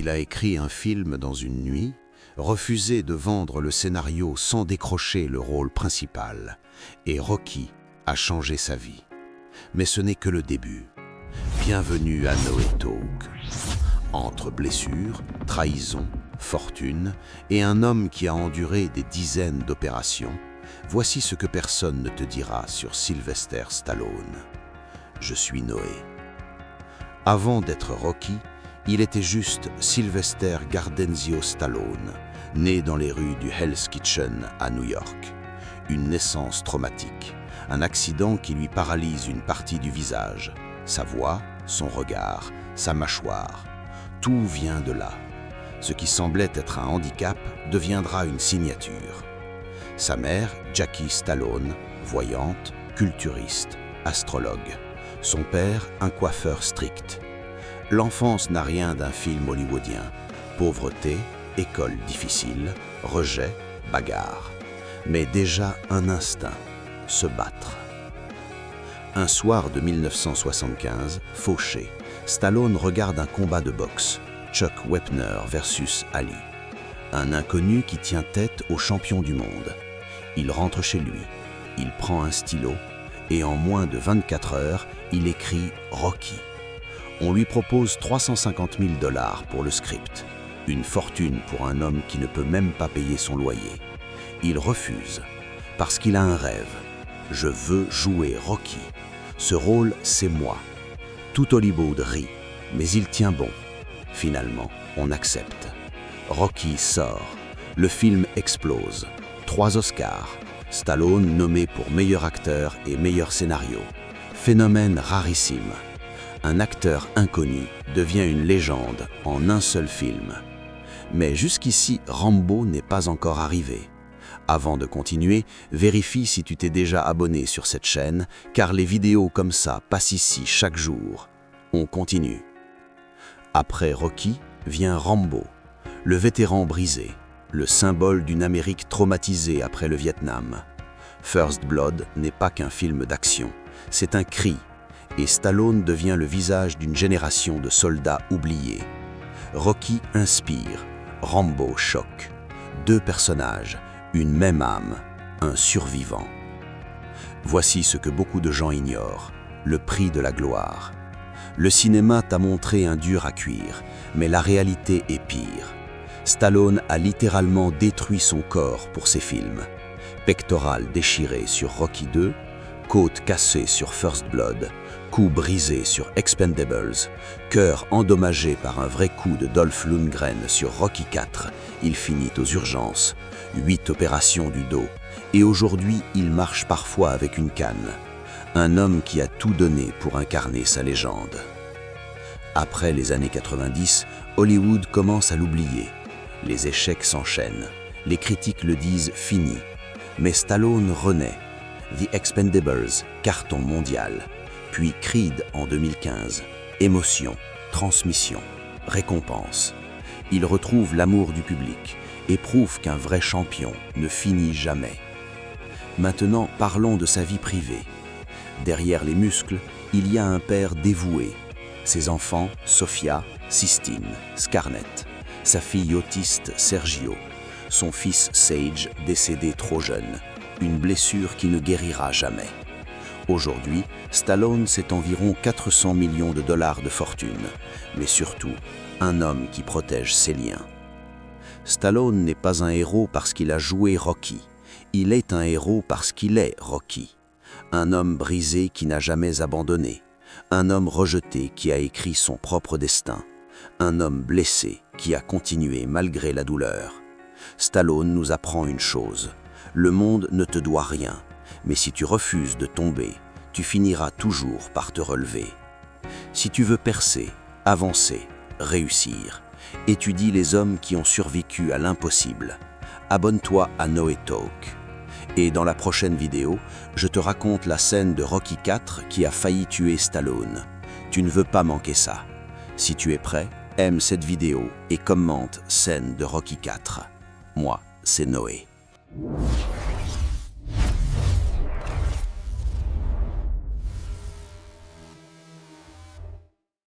Il a écrit un film dans une nuit, refusé de vendre le scénario sans décrocher le rôle principal, et Rocky a changé sa vie. Mais ce n'est que le début. Bienvenue à Noé Talk. Entre blessures, trahison, fortune et un homme qui a enduré des dizaines d'opérations, voici ce que personne ne te dira sur Sylvester Stallone. Je suis Noé. Avant d'être Rocky, il était juste Sylvester Gardenzio Stallone, né dans les rues du Hell's Kitchen à New York. Une naissance traumatique, un accident qui lui paralyse une partie du visage, sa voix, son regard, sa mâchoire. Tout vient de là. Ce qui semblait être un handicap deviendra une signature. Sa mère, Jackie Stallone, voyante, culturiste, astrologue. Son père, un coiffeur strict. L'enfance n'a rien d'un film hollywoodien. Pauvreté, école difficile, rejet, bagarre. Mais déjà un instinct, se battre. Un soir de 1975, fauché, Stallone regarde un combat de boxe, Chuck Wepner versus Ali. Un inconnu qui tient tête au champion du monde. Il rentre chez lui, il prend un stylo et en moins de 24 heures, il écrit Rocky. On lui propose 350 000 $ pour le script, une fortune pour un homme qui ne peut même pas payer son loyer. Il refuse, parce qu'il a un rêve. Je veux jouer Rocky. Ce rôle, c'est moi. Tout Hollywood rit, mais il tient bon. Finalement, on accepte. Rocky sort. Le film explose. 3 Oscars. Stallone nommé pour meilleur acteur et meilleur scénario. Phénomène rarissime. Un acteur inconnu devient une légende en un seul film. Mais jusqu'ici, Rambo n'est pas encore arrivé. Avant de continuer, vérifie si tu t'es déjà abonné sur cette chaîne, car les vidéos comme ça passent ici chaque jour. On continue. Après Rocky vient Rambo, le vétéran brisé, le symbole d'une Amérique traumatisée après le Vietnam. First Blood n'est pas qu'un film d'action, c'est un cri, et Stallone devient le visage d'une génération de soldats oubliés. Rocky inspire, Rambo choque. 2 personnages, une même âme, un survivant. Voici ce que beaucoup de gens ignorent, le prix de la gloire. Le cinéma t'a montré un dur à cuire, mais la réalité est pire. Stallone a littéralement détruit son corps pour ses films. Pectoral déchiré sur Rocky 2, côte cassée sur First Blood, cou brisé sur Expendables, cœur endommagé par un vrai coup de Dolph Lundgren sur Rocky 4, il finit aux urgences, 8 opérations du dos, et aujourd'hui il marche parfois avec une canne. Un homme qui a tout donné pour incarner sa légende. Après les années 90, Hollywood commence à l'oublier. Les échecs s'enchaînent, les critiques le disent fini. Mais Stallone renaît. The Expendables, carton mondial. Puis Creed en 2015. Émotion, transmission, récompense. Il retrouve l'amour du public et prouve qu'un vrai champion ne finit jamais. Maintenant, parlons de sa vie privée. Derrière les muscles, il y a un père dévoué. Ses enfants, Sofia, Sistine, Scarlett. Sa fille autiste, Sergio. Son fils, Sage, décédé trop jeune. Une blessure qui ne guérira jamais. Aujourd'hui, Stallone, c'est environ 400 millions de $ de fortune, mais surtout, un homme qui protège ses liens. Stallone n'est pas un héros parce qu'il a joué Rocky. Il est un héros parce qu'il est Rocky. Un homme brisé qui n'a jamais abandonné. Un homme rejeté qui a écrit son propre destin. Un homme blessé qui a continué malgré la douleur. Stallone nous apprend une chose. Le monde ne te doit rien. Mais si tu refuses de tomber, tu finiras toujours par te relever. Si tu veux percer, avancer, réussir, étudie les hommes qui ont survécu à l'impossible. Abonne-toi à Noé Talk. Et dans la prochaine vidéo, je te raconte la scène de Rocky 4 qui a failli tuer Stallone. Tu ne veux pas manquer ça. Si tu es prêt, aime cette vidéo et commente scène de Rocky 4. Moi, c'est Noé.